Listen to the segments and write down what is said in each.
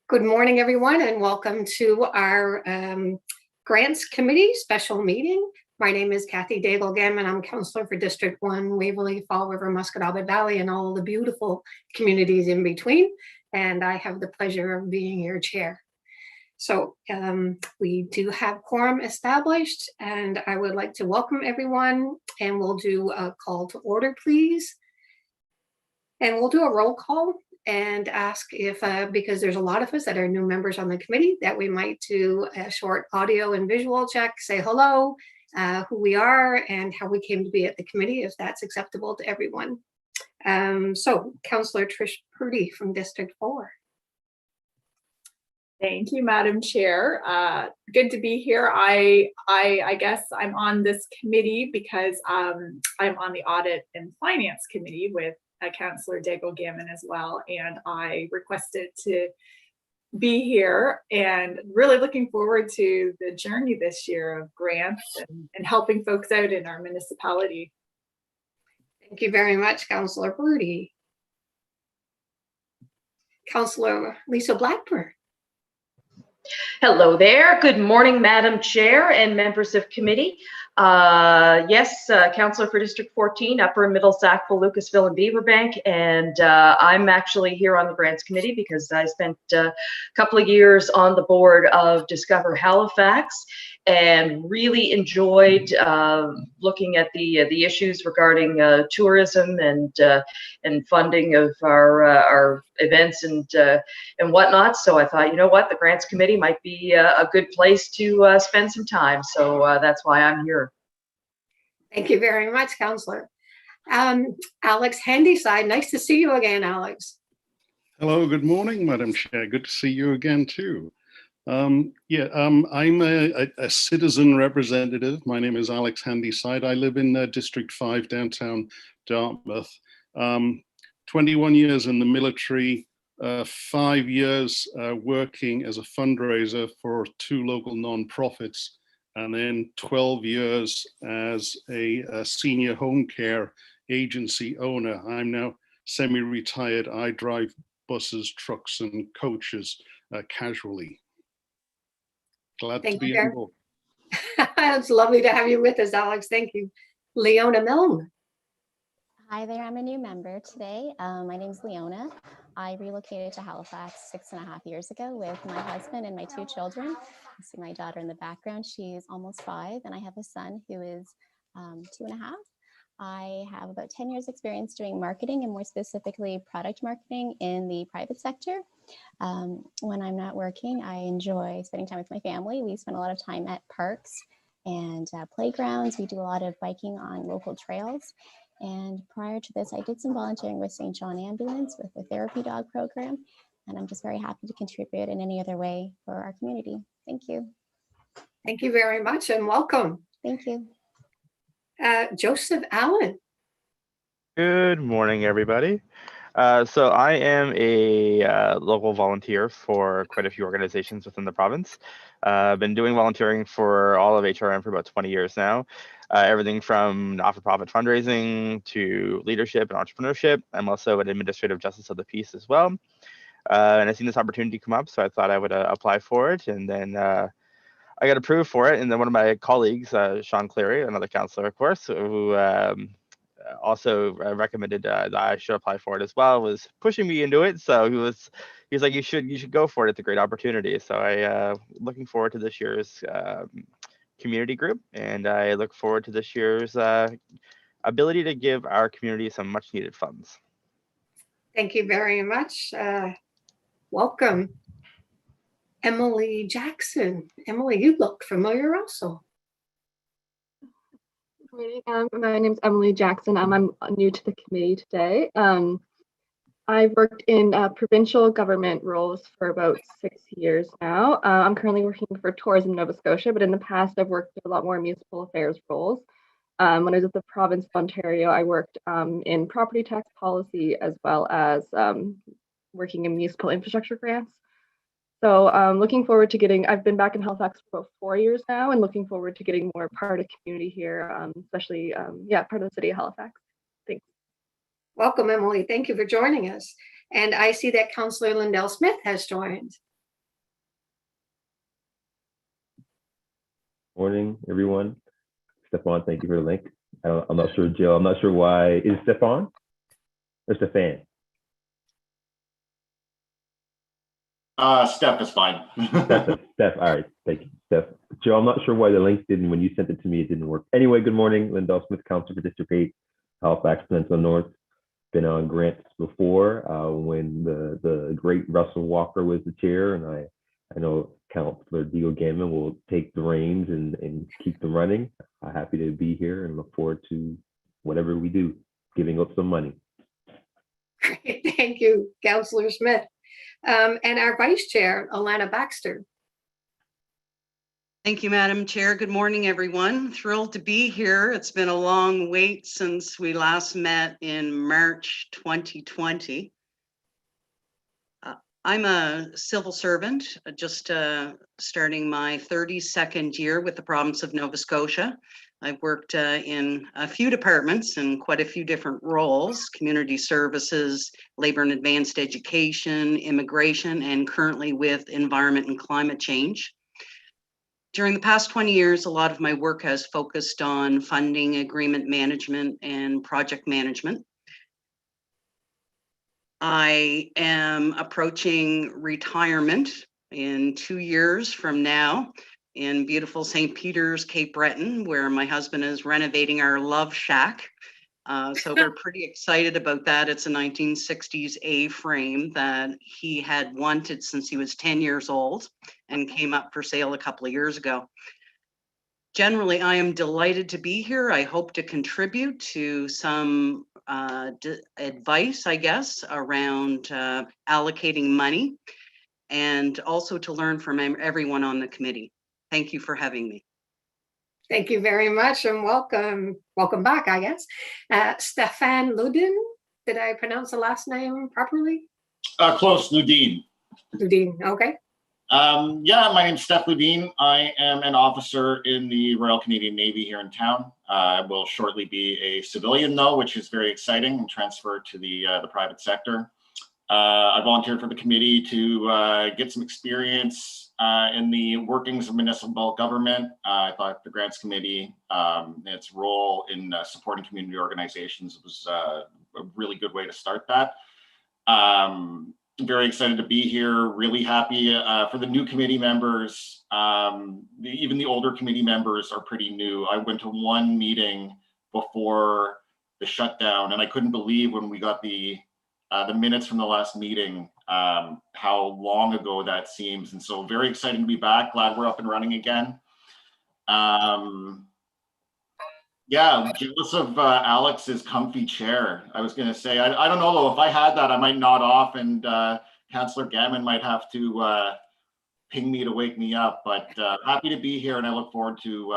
Good morning, everyone, and welcome to our Grants Committee special meeting. My name is Kathy Daigle-Gam, and I'm Councillor for District 1, Waverly, Fall River, Musquodoboit Valley, and all the beautiful communities in between. And I have the pleasure of being your chair. So we do have quorum established, and I would like to welcome everyone, and we'll do a call to order, please. And we'll do a roll call and ask if, because there's a lot of us that are new members on the committee, that we might do a short audio and visual check, say hello, who we are and how we came to be at the committee, if that's acceptable to everyone. So Councillor Trish Purdy from District 4. Thank you, Madam Chair. Good to be here. I guess I'm on this committee because I'm on the Audit and Finance Committee with Councillor Daigle-Gam as well, and I requested to be here and really looking forward to the journey this year of grants and helping folks out in our municipality. Thank you very much, Councillor Purdy. Councillor Lisa Blackburn. Hello there. Good morning, Madam Chair and members of committee. Yes, Councillor for District 14, Upper and Middle Sackville, Lucasville, and Beaverbank, and I'm actually here on the Grants Committee because I spent a couple of years on the board of Discover Halifax and really enjoyed looking at the issues regarding tourism and funding of our events and whatnot. So I thought, you know what, the Grants Committee might be a good place to spend some time. So that's why I'm here. Thank you very much, Councillor. Alex Handyside, nice to see you again, Alex. Hello, good morning, Madam Chair. Good to see you again, too. I'm a citizen representative. My name is Alex Handyside. I live in District 5, downtown Dartmouth. 21 years in the military, 5 years working as a fundraiser for 2 local nonprofits, and then 12 years as a senior home care agency owner. I'm now semi-retired. I drive buses, trucks, and coaches casually. Glad to be on board. It's lovely to have you with us, Alex. Thank you. Leona Milne. Hi there, I'm a new member today. My name's Leona. I relocated to Halifax 6.5 years ago with my husband and my 2 children. You see my daughter in the background. She's almost 5, and I have a son who is 2.5. I have about 10 years experience doing marketing, and more specifically product marketing in the private sector. When I'm not working, I enjoy spending time with my family. We spend a lot of time at parks and playgrounds. We do a lot of biking on local trails. And prior to this, I did some volunteering with St. John Ambulance with the therapy dog program. And I'm just very happy to contribute in any other way for our community. Thank you. Thank you very much and welcome. Thank you. Joseph Allen. Good morning, everybody. So I am a local volunteer for quite a few organizations within the province. I've been doing volunteering for all of HRM for about 20 years now. Everything from not-for-profit fundraising to leadership and entrepreneurship. I'm also an administrative justice of the peace as well. And I've seen this opportunity come up, so I thought I would apply for it. And then I got approved for it. And then one of my colleagues, Sean Cleary, another councillor, of course, who also recommended that I should apply for it as well, was pushing me into it. So he's like, you should go for it. It's a great opportunity. So I looking forward to this year's community group, and I look forward to this year's ability to give our community some much needed funds. Thank you very much. Welcome. Emily Jackson. Emily, you look familiar also. Good morning. My name is Emily Jackson. I'm new to the committee today. I've worked in provincial government roles for about 6 years now. I'm currently working for Tourism Nova Scotia, but in the past I've worked a lot more municipal affairs roles. When I was at the province of Ontario, I worked in property tax policy as well as working in municipal infrastructure grants. So looking forward to I've been back in Halifax for about 4 years now, and looking forward to getting more part of community here, especially, part of the city of Halifax. Thanks. Welcome, Emily. Thank you for joining us. And I see that Councillor Lindell Smith has joined. Morning, everyone. Stefan, thank you for the link. I'm not sure, Jill. I'm not sure why. Is it Stefan or Stefan? Steph is fine. Steph. All right. Thank you, Steph. Jill, I'm not sure why the link didn't, when you sent it to me, it didn't work. Anyway, good morning. Lindell Smith, Councillor for District 8, Halifax Peninsula North. Been on grants before when the great Russell Walker was the chair, and I know Councillor Deagle Gammon will take the reins and keep them running. I'm happy to be here and look forward to whatever we do, giving up some money. Great, thank you, Councillor Smith. And our Vice Chair, Alana Baxter. Thank you, Madam Chair. Good morning, everyone. Thrilled to be here. It's been a long wait since we last met in March 2020. I'm a civil servant, just starting my 32nd year with the province of Nova Scotia. I've worked in a few departments and quite a few different roles: community services, labor and advanced education, immigration, and currently with environment and climate change. During the past 20 years, a lot of my work has focused on funding, agreement management, and project management. I am approaching retirement in 2 years from now in beautiful St. Peter's, Cape Breton, where my husband is renovating our love shack. So we're pretty excited about that. It's a 1960s A-frame that he had wanted since he was 10 years old and came up for sale a couple of years ago. Generally, I am delighted to be here. I hope to contribute to some advice, I guess, around allocating money, and also to learn from everyone on the committee. Thank you for having me. Thank you very much and welcome. Welcome back, I guess. Stefan Ludin, did I pronounce the last name properly? Close, Ludin. Ludin, okay. Yeah, my name's Steph Ludin. I am an officer in the Royal Canadian Navy here in town. I will shortly be a civilian though, which is very exciting, and transfer to the private sector. I volunteered for the committee to get some experience in the workings of municipal government. I thought the Grants Committee, its role in supporting community organizations was a really good way to start that. Very excited to be here, really happy for the new committee members. Even the older committee members are pretty new. I went to one meeting before the shutdown, and I couldn't believe when we got the minutes from the last meeting, how long ago that seems. And so very excited to be back. Glad we're up and running again. Yeah, jealous of Alex's comfy chair. I was going to say, I don't know though, if I had that, I might nod off, and Councillor Gammon might have to ping me to wake me up, but happy to be here, and I look forward to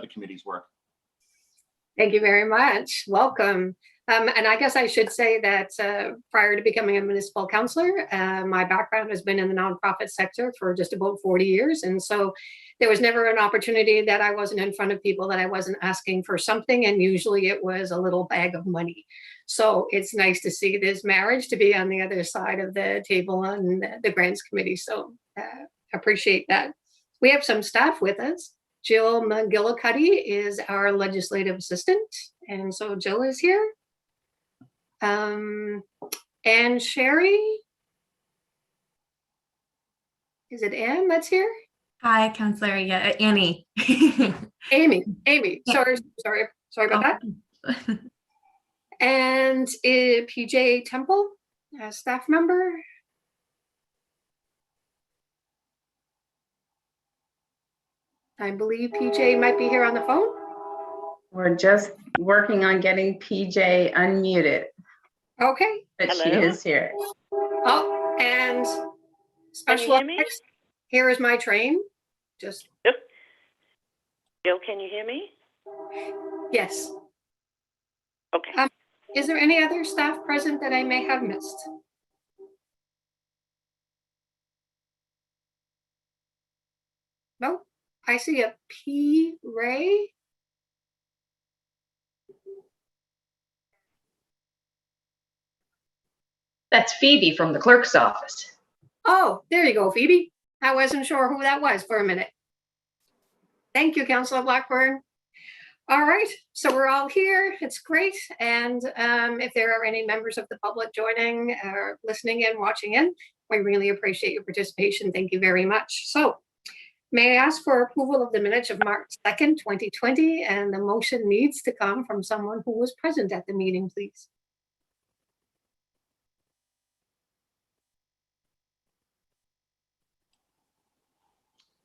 the committee's work. Thank you very much. Welcome. And I guess I should say that prior to becoming a municipal councillor, my background has been in the nonprofit sector for just about 40 years. And so there was never an opportunity that I wasn't in front of people that I wasn't asking for something. And usually it was a little bag of money. So it's nice to see this marriage to be on the other side of the table on the Grants Committee. So appreciate that. We have some staff with us. Jill McGillicuddy is our legislative assistant. And so Jill is here. And Sherry, is it Anne that's here? Hi, Councillor. Yeah, Annie. Amy. Yeah. Sorry about that. And PJ Temple, a staff member. I believe PJ might be here on the phone. We're just working on getting PJ unmuted. Okay. But Hello? she is here. Oh, and special effects. Here is my train. Just. Yep. Jill, can you hear me? Yes. Okay. Is there any other staff present that I may have missed? No, I see a P. Ray. That's Phoebe from the clerk's office. Oh, there you go, Phoebe. I wasn't sure who that was for a minute. Thank you, Councillor Blackburn. All right, so we're all here. It's great. And if there are any members of the public joining or listening in, watching in, we really appreciate your participation. Thank you very much. So may I ask for approval of the minutes of March 2nd, 2020, and the motion needs to come from someone who was present at the meeting, please.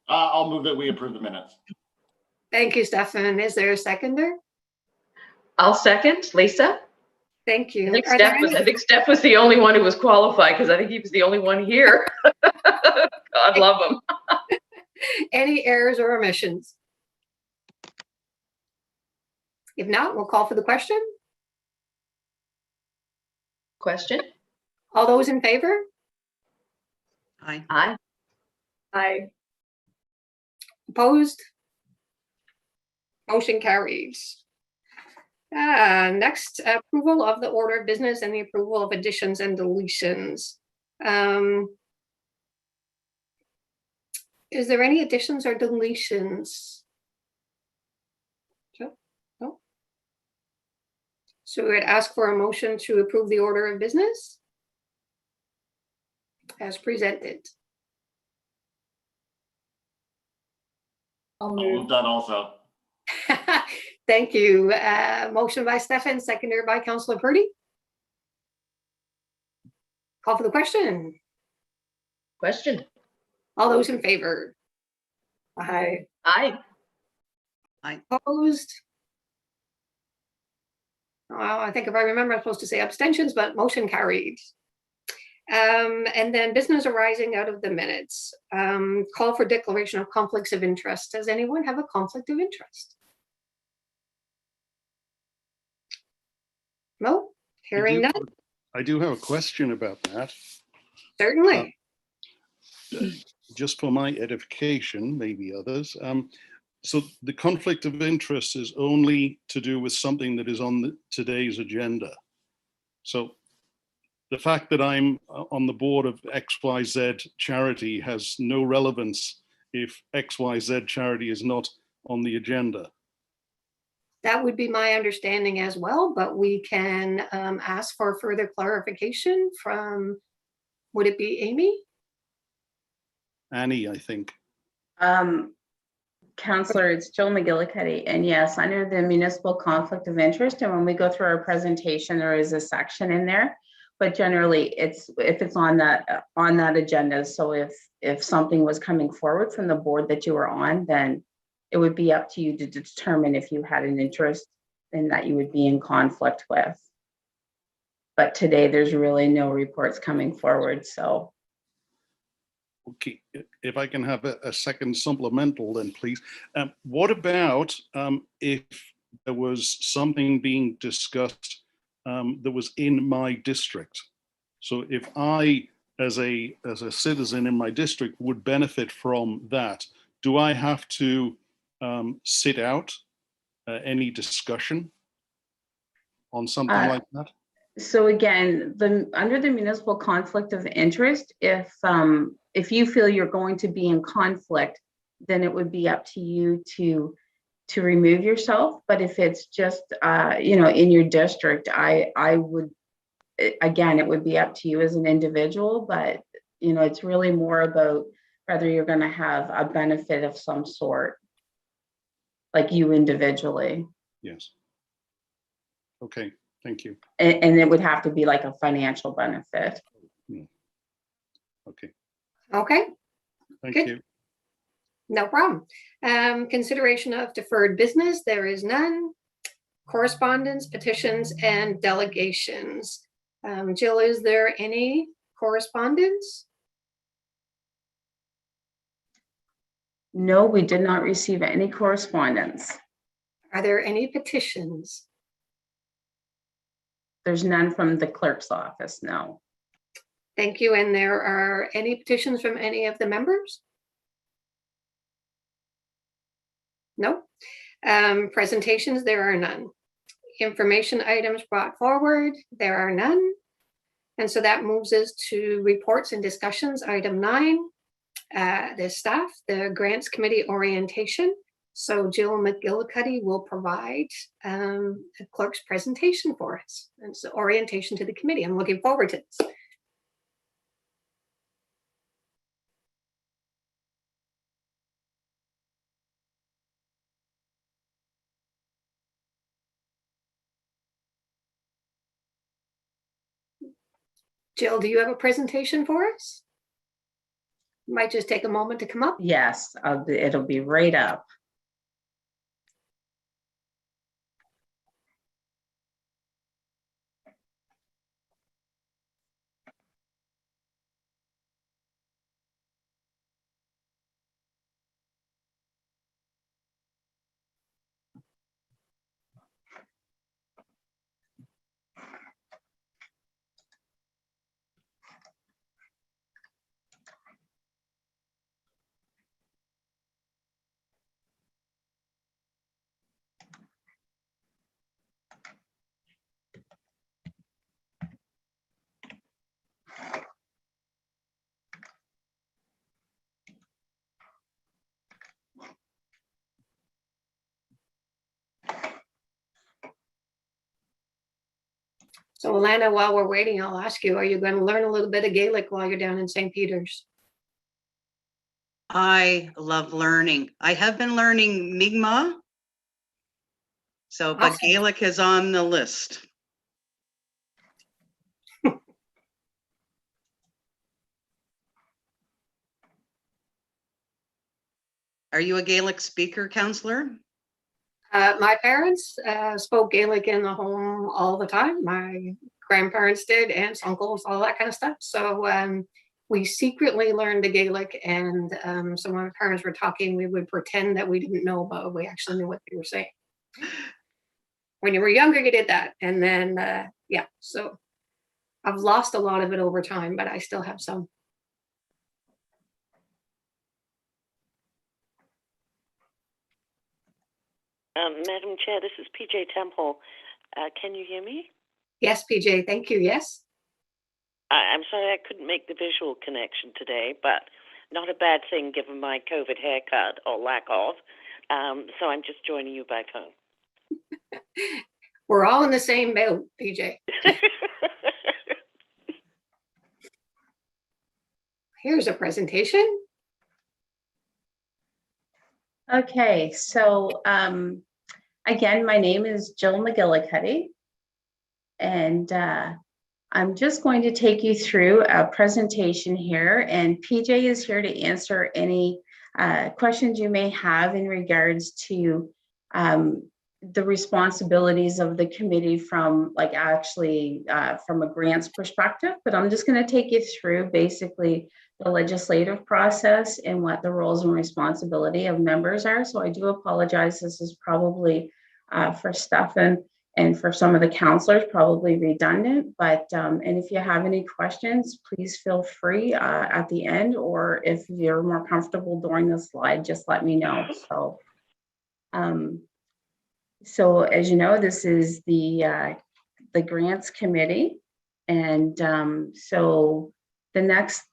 I'll move that we approve the minutes. Thank you, Stefan. Is there a seconder? I'll second. Lisa? Thank you. I think Steph was the only one who was qualified because I think he was the only one here. God love him. Any errors or omissions? If not, we'll call for the question. Question? All those in favor? Aye. Aye. Aye. Opposed? Motion carries. Next, approval of the order of business and the approval of additions and deletions. Is there any additions or deletions? No. So we would ask for a motion to approve the order of business as presented. I'll I'll move. move that also. Thank you. Motion by Stefan, seconded by Councillor Purdy. Call for the question. Question? All those in favor? Aye. Aye. Opposed? Well, I think if I remember, I'm supposed to say abstentions, but motion carried. And then business arising out of the minutes. Call for declaration of conflicts of interest. Does anyone have a conflict of interest? No? Hearing none? I do have a question about that. Certainly. Just for my edification, maybe others. So the conflict of interest is only to do with something that is on today's agenda. So the fact that I'm on the board of XYZ charity has no relevance if XYZ charity is not on the agenda. That would be my understanding as well, but we can ask for further clarification from, would it be Amy? Annie, I think. Councillor, it's Jill McGillicuddy, and yes, under the municipal conflict of interest, and when we go through our presentation, there is a section in there, but generally it's if it's on that agenda. So if something was coming forward from the board that you were on, then it would be up to you to determine if you had an interest in that you would be in conflict with. But today there's really no reports coming forward, so. Okay, if I can have a second supplemental then please. What about if there was something being discussed that was in my district? So if I, as a citizen in my district, would benefit from that, do I have to sit out any discussion on something like that? So again, under the municipal conflict of interest, if you feel you're going to be in conflict, then it would be up to you to remove yourself. But if it's just in your district, I would, again, it would be up to you as an individual. But it's really more about whether you're going to have a benefit of some sort, like you individually. Yes. Okay. Thank you. And it would have to be like a financial benefit. Okay. Okay. Thank Good. you. No problem. Consideration of deferred business, there is none. Correspondence, petitions, and delegations. Jill, is there any correspondence? No, we did not receive any correspondence. Are there any petitions? There's none from the clerk's office, no. Thank you. And there are any petitions from any of the members? No. Presentations, there are none. Information items brought forward, there are none. And so that moves us to reports and discussions. Item 9, the staff, the grants committee orientation. So Jill McGillicuddy will provide the clerk's presentation for us. And it's orientation to the committee. I'm looking forward to this. Jill, do you have a presentation for us? Might just take a moment to come up. Yes, it'll be right up. So Alana, while we're waiting, I'll ask you, are you going to learn a little bit of Gaelic while you're down in St. Peter's? I love learning. I have been learning Mi'kmaq. So, but Awesome. Gaelic is on the list. Are you a Gaelic speaker, Councillor? My parents spoke Gaelic in the home all the time. My grandparents did, aunts, uncles, all that kind of stuff. So we secretly learned the Gaelic, and so when my parents were talking, we would pretend that we didn't know, but we actually knew what they were saying. When you were younger, you did that. And then, yeah, so I've lost a lot of it over time, but I still have some. Madam Chair, this is PJ Temple. Can you hear me? Yes, PJ, thank you. Yes. I'm sorry I couldn't make the visual connection today, but not a bad thing given my COVID haircut or lack of. So I'm just joining you by phone. We're all in the same boat, PJ. Here's a presentation. Okay, so again, my name is Jill McGillicuddy, and I'm just going to take you through a presentation here, and PJ is here to answer any questions you may have in regards to the responsibilities of the committee from from a grants perspective. But I'm just going to take you through basically the legislative process and what the roles and responsibility of members are. So I do apologize. This is probably for Stefan and for some of the councillors, probably redundant, but and if you have any questions, please feel free at the end, or if you're more comfortable during the slide, just let me know. So as you know, this is the grants committee, and so the next,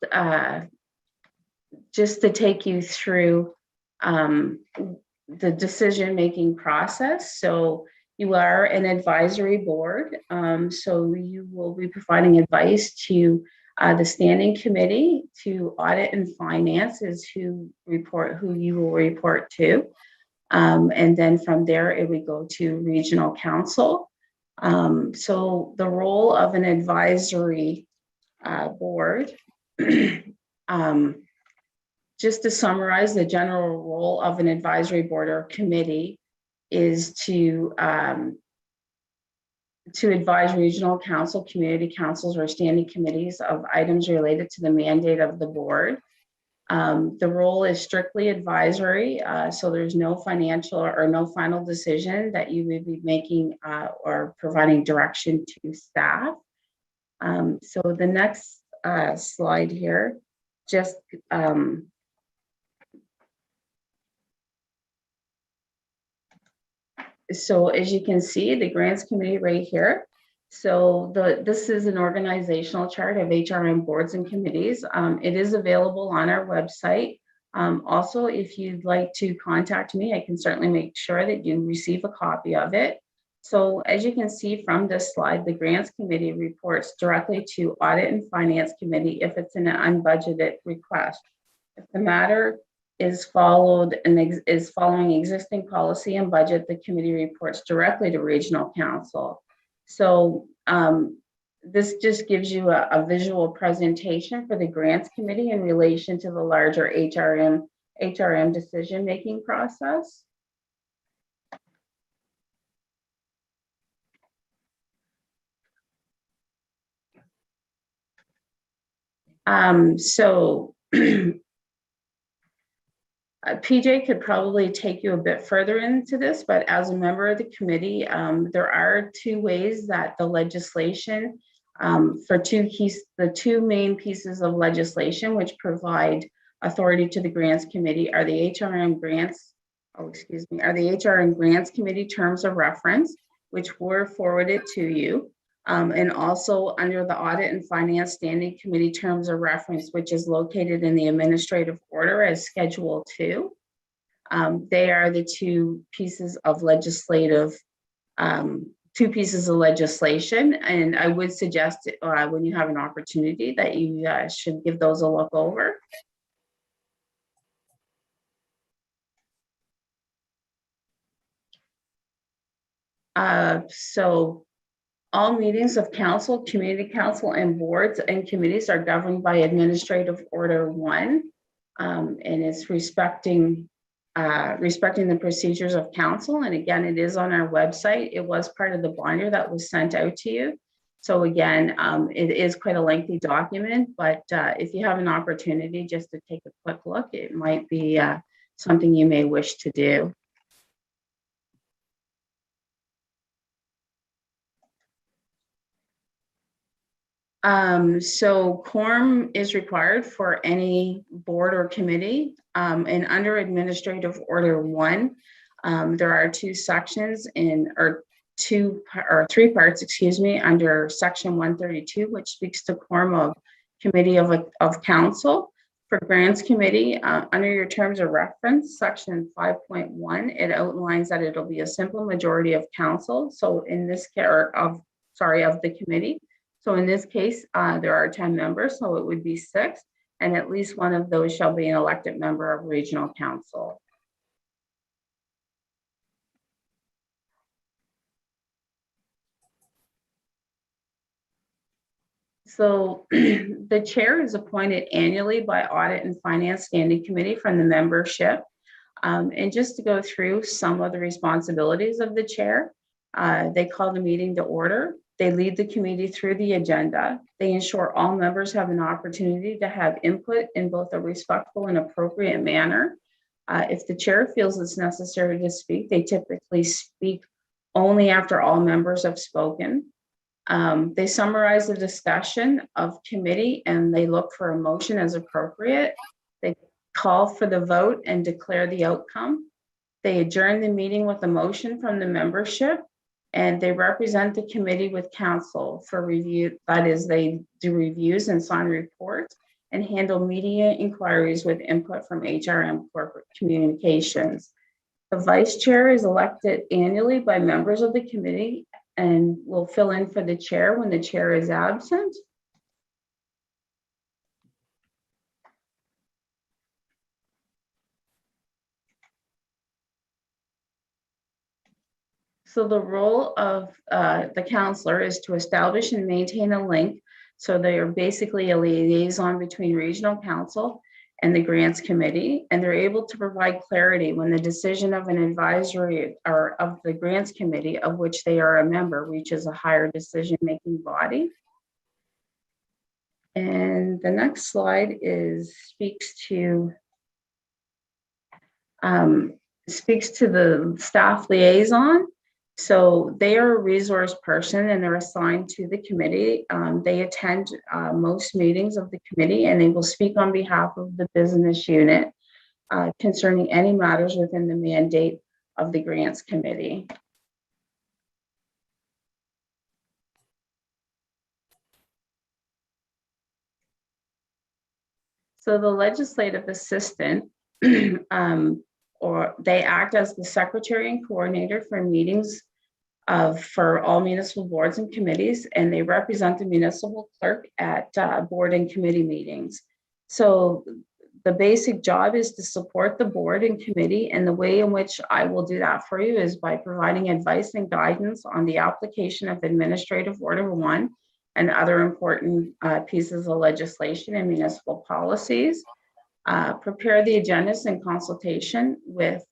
just to take you through the decision-making process. So you are an advisory board, so you will be providing advice to the standing committee. To audit and finance is who you will report to. And then from there, it would go to regional council. So the role of an advisory board, just to summarize, the general role of an advisory board or committee is to advise regional council, community councils, or standing committees of items related to the mandate of the board. The role is strictly advisory, so there's no financial or no final decision that you would be making or providing direction to staff. So the next slide here, just so as you can see, the grants committee right here. So this is an organizational chart of HRM boards and committees. It is available on our website. Also, if you'd like to contact me, I can certainly make sure that you receive a copy of it. So as you can see from this slide, the Grants Committee reports directly to Audit and Finance Committee if it's an unbudgeted request. If the matter is following existing policy and budget, the committee reports directly to Regional Council. So this just gives you a visual presentation for the Grants Committee in relation to the larger HRM decision-making process. PJ could probably take you a bit further into this, but as a member of the committee, there are two ways that the legislation the two main pieces of legislation which provide authority to the Grants Committee are the HRM Grants Committee terms of reference, which were forwarded to you. And also under the Audit and Finance Standing Committee terms of reference, which is located in the administrative order as Schedule 2. They are the two pieces of legislation, and I would suggest when you have an opportunity that you should give those a look over. So all meetings of council, community council, and boards and committees are governed by Administrative Order 1, and it's respecting the procedures of council. And again, it is on our website. It was part of the binder that was sent out to you. So again, it is quite a lengthy document, but if you have an opportunity just to take a quick look, it might be something you may wish to do. So quorum is required for any board or committee, and under Administrative Order 1, there are two sections three parts, excuse me, under Section 132, which speaks to quorum of committee of council. For Grants Committee, under your terms of reference, Section 5.1, it outlines that it'll be a simple majority of council. So in this case, of the committee. So in this case, there are 10 members, so it would be 6, and at least one of those shall be an elected member of Regional Council. So the chair is appointed annually by Audit and Finance Standing Committee from the membership. And just to go through some of the responsibilities of the chair, they call the meeting to order. They lead the committee through the agenda. They ensure all members have an opportunity to have input in both a respectful and appropriate manner. If the chair feels it's necessary to speak, they typically speak only after all members have spoken. They summarize the discussion of committee and they look for a motion as appropriate. They call for the vote and declare the outcome. They adjourn the meeting with a motion from the membership, and they represent the committee with council for review. That is, they do reviews and sign reports and handle media inquiries with input from HRM Corporate Communications. The vice chair is elected annually by members of the committee and will fill in for the chair when the chair is absent. So the role of the counselor is to establish and maintain a link. So they are basically a liaison between Regional Council and the Grants Committee, and they're able to provide clarity when the decision of an advisory or of the Grants Committee, of which they are a member, reaches a higher decision-making body. And the next slide speaks to the staff liaison. So they are a resource person and they're assigned to the committee. They attend most meetings of the committee and they will speak on behalf of the business unit concerning any matters within the mandate of the Grants Committee. So the legislative assistant or they act as the secretary and coordinator for meetings for all municipal boards and committees, and they represent the municipal clerk at board and committee meetings. So the basic job is to support the board and committee, and the way in which I will do that for you is by providing advice and guidance on the application of Administrative Order 1 and other important pieces of legislation and municipal policies. Prepare the agendas in consultation with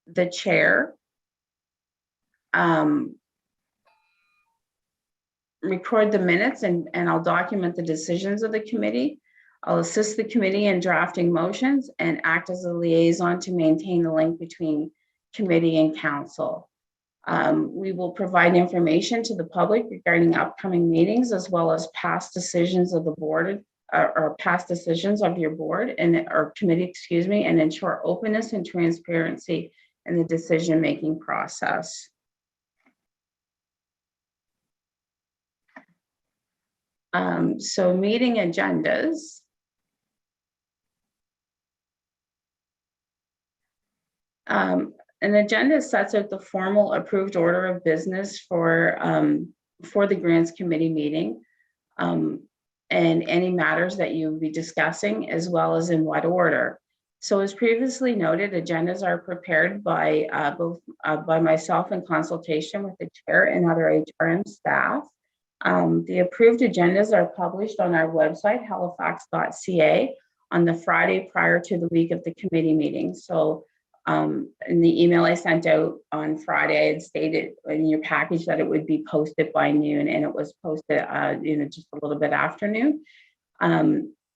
the chair. Record the minutes and I'll document the decisions of the committee. I'll assist the committee in drafting motions and act as a liaison to maintain the link between committee and council. We will provide information to the public regarding upcoming meetings, as well as past decisions of the board or past decisions of your board or committee, excuse me, and ensure openness and transparency in the decision-making process. So meeting agendas. An agenda sets out the formal approved order of business for the grants committee meeting and any matters that you will be discussing, as well as in what order. So as previously noted, agendas are prepared by both by myself in consultation with the chair and other HRM staff. The approved agendas are published on our website, halifax.ca, on the Friday prior to the week of the committee meeting. So in the email I sent out on Friday, I had stated in your package that it would be posted by noon, and it was posted just a little bit after noon.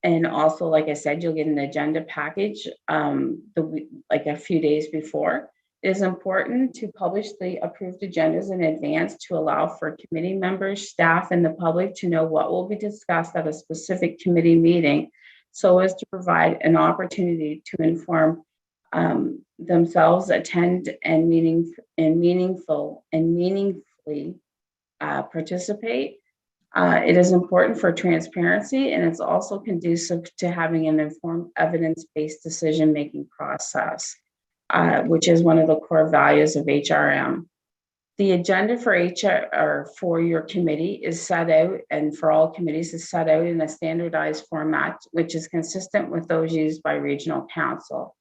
And also, like I said, you'll get an agenda package like a few days before. It is important to publish the approved agendas in advance to allow for committee members, staff, and the public to know what will be discussed at a specific committee meeting, so as to provide an opportunity to inform themselves, attend, and meaningfully participate. It is important for transparency, and it's also conducive to having an informed, evidence-based decision-making process, which is one of the core values of HRM. The agenda for your committee is set out, and for all committees is set out in a standardized format, which is consistent with those used by regional council.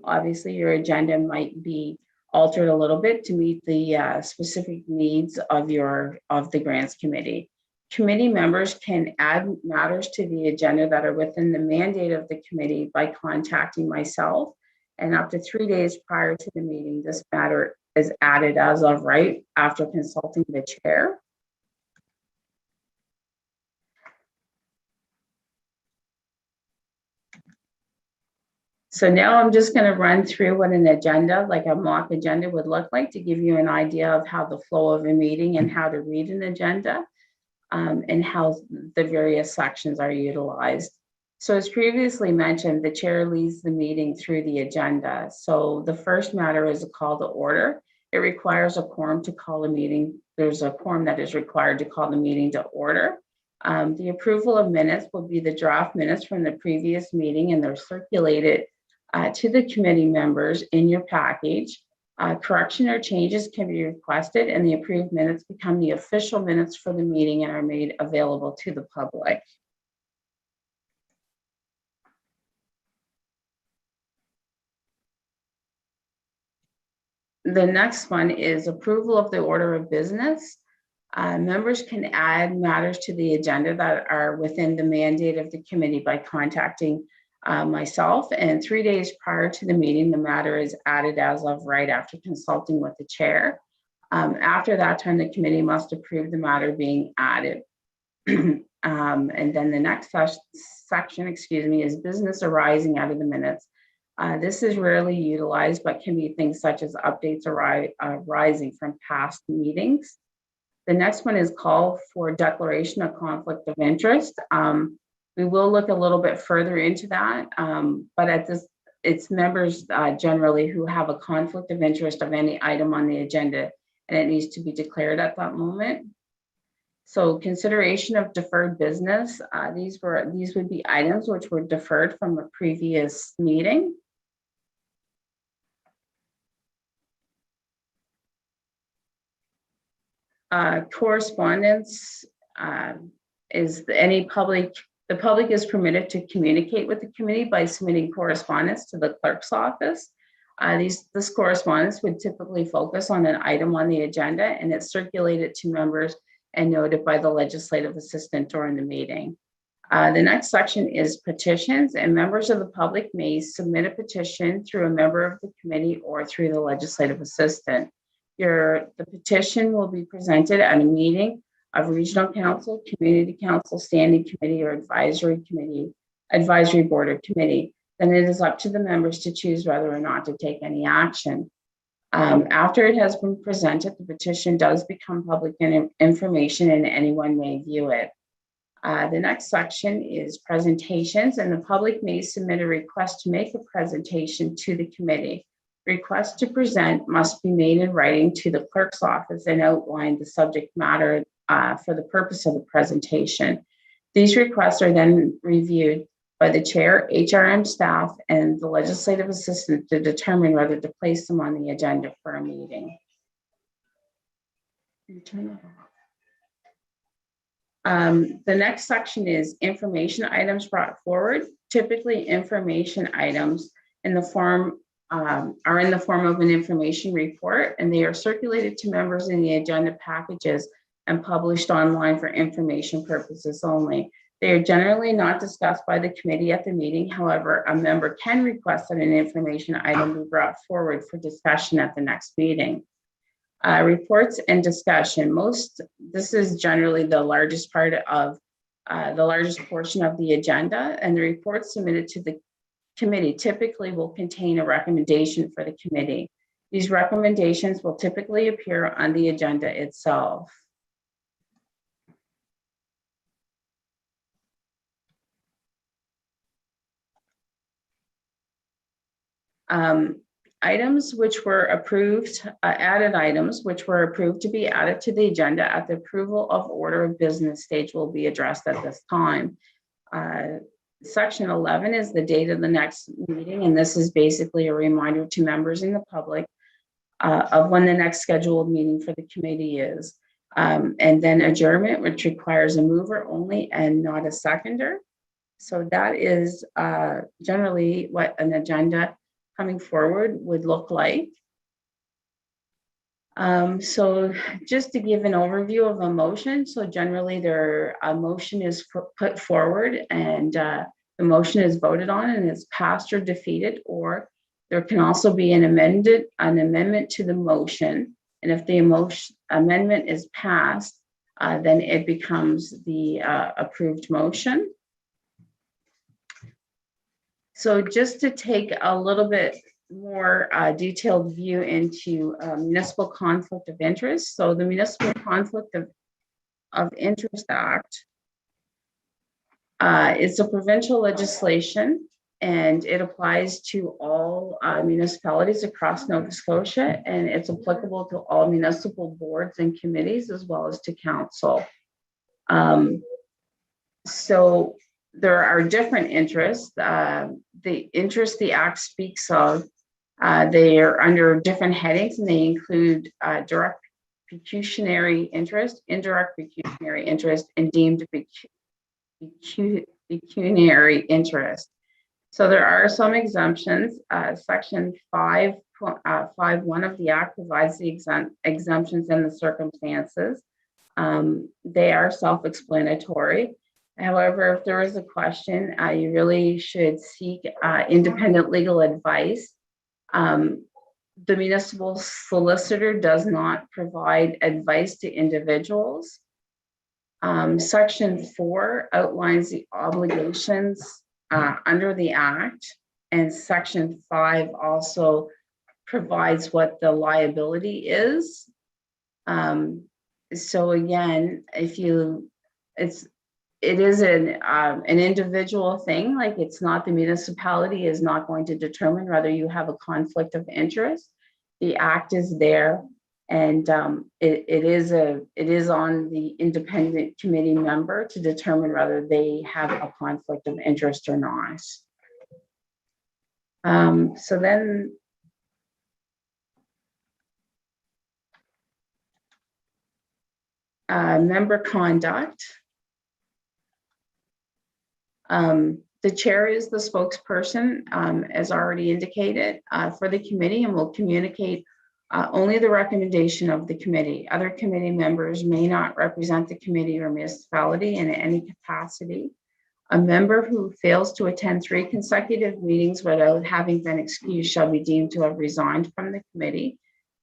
Obviously, your agenda might be altered a little bit to meet the specific needs of the grants committee. Committee members can add matters to the agenda that are within the mandate of the committee by contacting myself, and up to 3 days prior to the meeting, this matter is added as of right after consulting the chair. So now I'm just going to run through what an agenda, like a mock agenda, would look like to give you an idea of how the flow of a meeting and how to read an agenda, and how the various sections are utilized. So as previously mentioned, the chair leads the meeting through the agenda. So the first matter is a call to order. It requires a quorum to call a meeting. There's a quorum that is required to call the meeting to order. The approval of minutes will be the draft minutes from the previous meeting, and they're circulated to the committee members in your package. Correction or changes can be requested, and the approved minutes become the official minutes for the meeting and are made available to the public. The next one is approval of the order of business. Members can add matters to the agenda that are within the mandate of the committee by contacting myself, and 3 days prior to the meeting, the matter is added as of right after consulting with the chair. After that time, the committee must approve the matter being added. And then the next section, is business arising out of the minutes. This is rarely utilized, but can be things such as updates arising from past meetings. The next one is call for declaration of conflict of interest. We will look a little bit further into that, but it's members generally who have a conflict of interest of any item on the agenda, and it needs to be declared at that moment. So consideration of deferred business. These would be items which were deferred from a previous meeting. Correspondence is the public is permitted to communicate with the committee by submitting correspondence to the clerk's office. This correspondence would typically focus on an item on the agenda, and it's circulated to members and noted by the legislative assistant during the meeting. The next section is petitions, and members of the public may submit a petition through a member of the committee or through the legislative assistant. The petition will be presented at a meeting of regional council, community council, standing committee, or advisory board or committee. Then it is up to the members to choose whether or not to take any action. After it has been presented, the petition does become public information and anyone may view it. The next section is presentations, and the public may submit a request to make a presentation to the committee. Request to present must be made in writing to the clerk's office and outline the subject matter for the purpose of the presentation. These requests are then reviewed by the chair, HRM staff, and the legislative assistant to determine whether to place them on the agenda for a meeting. The next section is information items brought forward. Typically, information items are in the form of an information report, and they are circulated to members in the agenda packages and published online for information purposes only. They are generally not discussed by the committee at the meeting. However, a member can request that an information item be brought forward for discussion at the next meeting. Reports and discussion. This is generally the largest part of the largest portion of the agenda, and the reports submitted to the committee typically will contain a recommendation for the committee. These recommendations will typically appear on the agenda itself. Items which were approved, added items which were approved to be added to the agenda at the approval of order of business stage will be addressed at this time. Section 11 is the date of the next meeting, and this is basically a reminder to members in the public of when the next scheduled meeting for the committee is. And then adjournment, which requires a mover only and not a seconder. So that is generally what an agenda coming forward would look like. So just to give an overview of a motion, so generally a motion is put forward and the motion is voted on and it's passed or defeated, or there can also be an amendment to the motion. And if the amendment is passed, then it becomes the approved motion. So just to take a little bit more detailed view into municipal conflict of interest. So the Municipal Conflict of Interest Act is a provincial legislation, and it applies to all municipalities across Nova Scotia, and it's applicable to all municipal boards and committees as well as to council. So there are different interests. The interest the Act speaks of, they are under different headings, and they include direct pecuniary interest, indirect pecuniary interest, and deemed pecuniary interest. So there are some exemptions. Section 5.1 of the Act provides the exemptions and the circumstances. They are self-explanatory. However, if there is a question, you really should seek independent legal advice. The municipal solicitor does not provide advice to individuals. Section 4 outlines the obligations under the Act, and Section 5 also provides what the liability is. So again, it is an individual thing. Like, it's not, the municipality is not going to determine whether you have a conflict of interest. The Act is there, and it is on the independent committee member to determine whether they have a conflict of interest or not. So then member conduct. The chair is the spokesperson, as already indicated, for the committee, and will communicate only the recommendation of the committee. Other committee members may not represent the committee or municipality in any capacity. A member who fails to attend 3 consecutive meetings without having been excused shall be deemed to have resigned from the committee.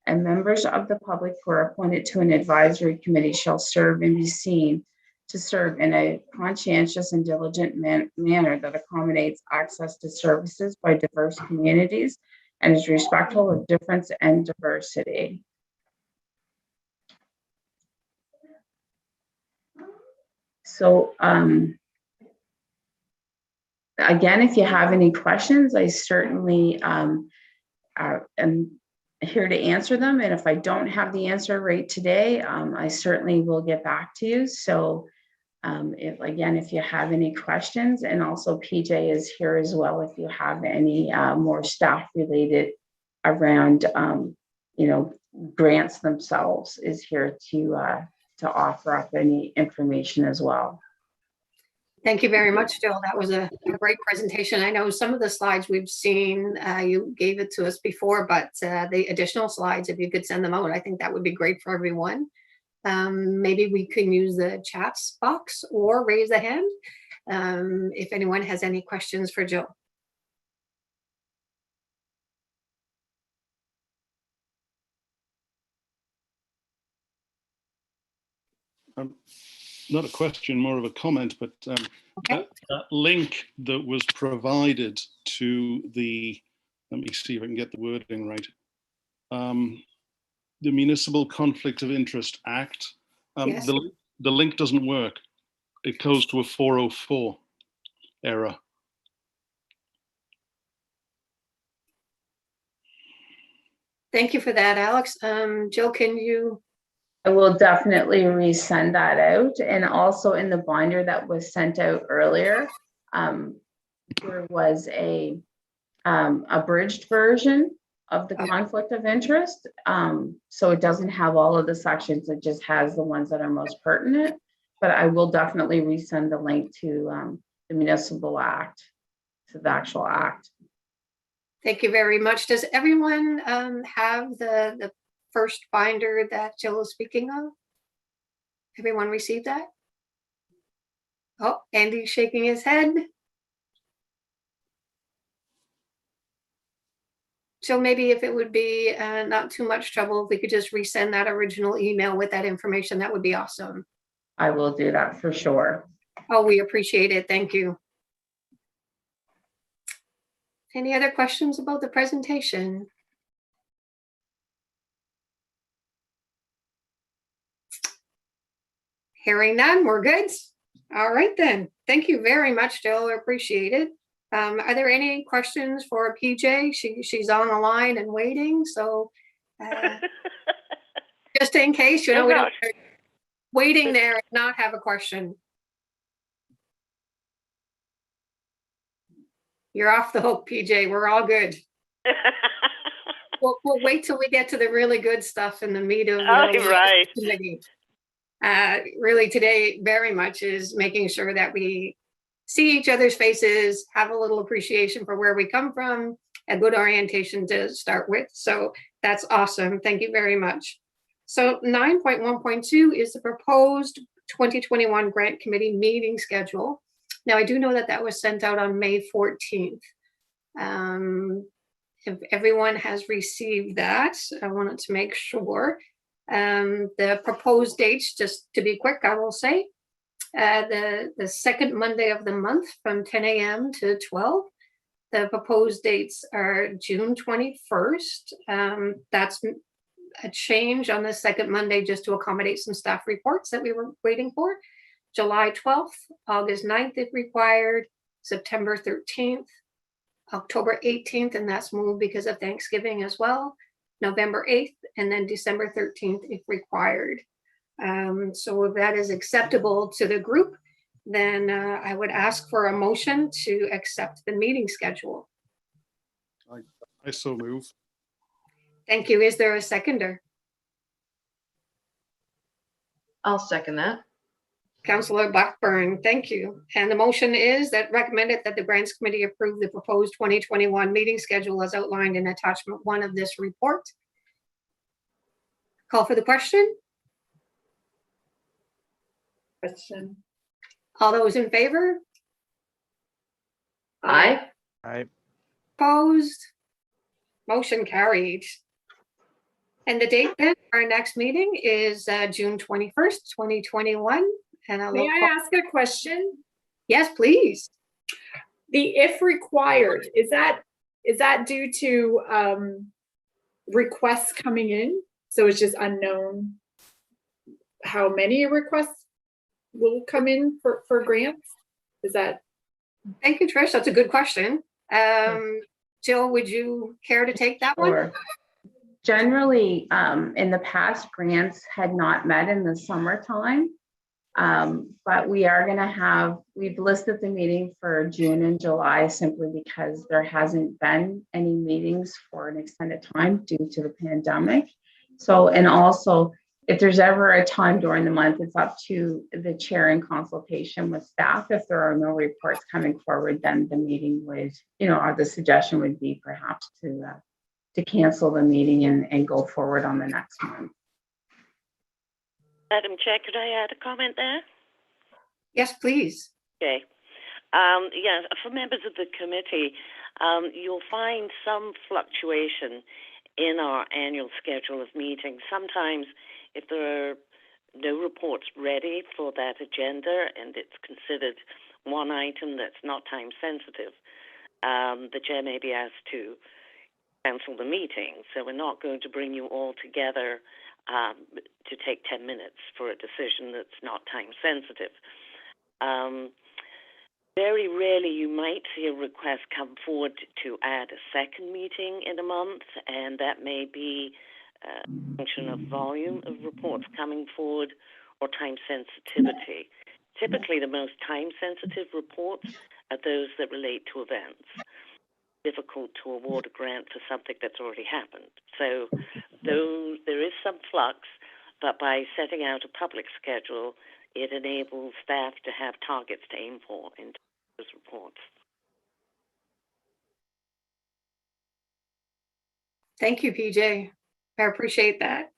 And members of the public who are appointed to an advisory committee shall serve and be seen to serve in a conscientious and diligent manner that accommodates access to services by diverse communities and is respectful of difference and diversity. So again, if you have any questions, I certainly am here to answer them. And if I don't have the answer right today, I certainly will get back to you. So if you have any questions, and also PJ is here as well, if you have any more staff related around, grants themselves, is here to offer up any information as well. Thank you very much, Jill. That was a great presentation. I know some of the slides we've seen, you gave it to us before, but the additional slides, if you could send them out, I think that would be great for everyone. Maybe we can use the chats box or raise a hand if anyone has any questions for Jill. Not a question, more of a comment, but Okay. that link that was provided to the, let me see if I can get the wording right, the Municipal Conflict of Interest Act, Yes. the link doesn't work. It goes to a 404 error. Thank you for that, Alex. Jill, can you? I will definitely resend that out. And also in the binder that was sent out earlier, there was a abridged version of the conflict of interest. So it doesn't have all of the sections, it just has the ones that are most pertinent. But I will definitely resend the link to the municipal act, to the actual act. Thank you very much. Does everyone have the first binder that Jill is speaking of? Everyone received that? Oh, Andy's shaking his head. So maybe if it would be not too much trouble, if we could just resend that original email with that information, that would be awesome. I will do that for sure. Oh, we appreciate it. Thank you. Any other questions about the presentation? Hearing none, we're good. All right then. Thank you very much, Jill. I appreciate it. Are there any questions for PJ? She's on the line and waiting. So just in case, we don't waiting there and not have a question. You're off the hook, PJ. We're all good. We'll wait till we get to the really good stuff in the meat of right. committee. Really today very much is making sure that we see each other's faces, have a little appreciation for where we come from, a good orientation to start with. So that's awesome. Thank you very much. So 9.1.2 is the proposed 2021 grant committee meeting schedule. Now I do know that that was sent out on May 14th. If everyone has received that, I wanted to make sure. The proposed dates, just to be quick, I will say, the second Monday of the month from 10 a.m. to 12. The proposed dates are June 21st. That's a change on the second Monday just to accommodate some staff reports that we were waiting for. July 12th, August 9th if required, September 13th, October 18th, and that's moved because of Thanksgiving as well, November 8th, and then December 13th if required. So if that is acceptable to the group, then I would ask for a motion to accept the meeting schedule. I so move. Thank you. Is there a seconder? I'll second that. Councillor Blackburn, thank you. And the motion is that recommended that the Grants Committee approve the proposed 2021 meeting schedule as outlined in attachment 1 of this report. Call for the question. Question. All those in favor? Aye. Aye. Opposed? Motion carried. And the date then, our next meeting is June 21st, 2021. And I'll May look I ask a question? Yes, please. The if required, is that due to requests coming in? So it's just unknown how many requests will come in for grants? Is that? Thank you, Trish. That's a good question. Jill, would you care to take that one? Sure. Generally, in the past, grants had not met in the summertime. But we are going to have, we've listed the meeting for June and July simply because there hasn't been any meetings for an extended time due to the pandemic. So, and also, if there's ever a time during the month, it's up to the chair in consultation with staff. If there are no reports coming forward, then the meeting would, or the suggestion would be perhaps to cancel the meeting and go forward on the next month. Madam Chair, could I add a comment there? Yes, please. Okay. Yeah, for members of the committee, you'll find some fluctuation in our annual schedule of meetings. Sometimes if there are no reports ready for that agenda and it's considered one item that's not time sensitive, the chair may be asked to cancel the meeting. So we're not going to bring you all together to take 10 minutes for a decision that's not time sensitive. Very rarely you might see a request come forward to add a second meeting in a month, and that may be a function of volume of reports coming forward or time sensitivity. Typically, the most time sensitive reports are those that relate to events. Difficult to award a grant for something that's already happened. So though there is some flux, but by setting out a public schedule, it enables staff to have targets to aim for in those reports. Thank you, PJ. I appreciate that.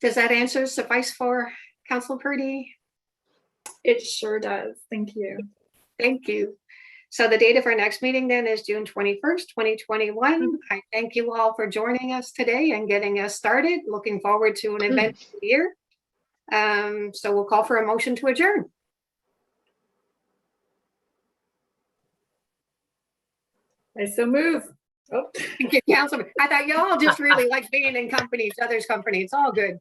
Does that answer suffice for Councillor Purdy? It sure does. Thank you. Thank you. So the date of our next meeting then is June 21st, 2021. I thank you all for joining us today and getting us started. Looking forward to an eventful year. So we'll call for a motion to adjourn. I so move. Oh. Thank you, Councilman. I thought y'all just really like being in company, each other's company. It's all good.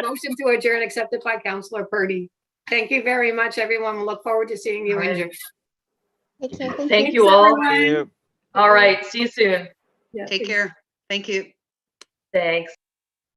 Motion to adjourn accepted by Councillor Purdy. Thank you very much, everyone. We'll look forward to seeing you in June. Take care. Thank you all. Everyone. All right. See you soon. Yeah, Take care. Thank you. Thanks.